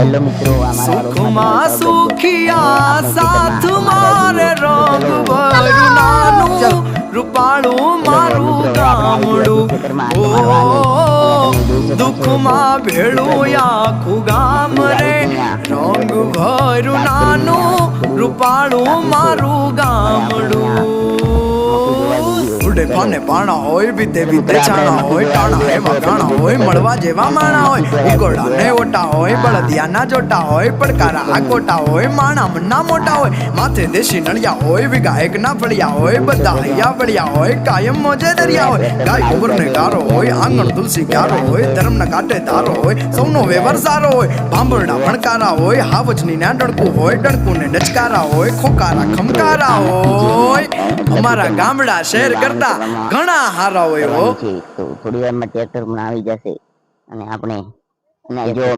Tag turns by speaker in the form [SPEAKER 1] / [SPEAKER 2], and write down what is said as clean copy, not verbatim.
[SPEAKER 1] Hello મિત્રો,
[SPEAKER 2] સુખમાં સુખિયા સાથ મારે રંગ ભર્યું નાનું રૂપાળું મારું ગામડું ઓ દુઃખમાં ભેળું આખું ગામ રે રંગ ભર્યું નાનું રૂપાળું મારું ગામડું ઉડે પાને પાણા હોય બીતે બીતે છાણા હોય ટાણા એવા ગાણા હોય મળવા જેવા માણા હોય ઉગોડા ને ઓટા હોય બળદિયા ના જોટા હોય પડકારા આકોટા હોય માણા મન્ના મોટા હોય માથે દેશી નળિયા હોય વિગાયક ના ફળિયા હોય બધા હૈયા બળિયા હોય કાયમ મોજે દરિયા હોય ગાય ઉમર ને ગારો હોય આંગણ તુલસી ક્યારો હોય ધર્મ ના કાંઠે તારો હોય સૌનો વ્યવહાર સારો હોય ભાંભરડા ભણકારા હોય હાવજની ના ડણકું હોય ડણકું ને ડચકારા હોય ખોકારા ખમકારા હોય અમારા ગામડા શહેર કરતા ઘણા હારા હોય હો.
[SPEAKER 1] તો થોડી વારમાં ટ્રેક્ટર પણ આવી જશે અને આપણે જો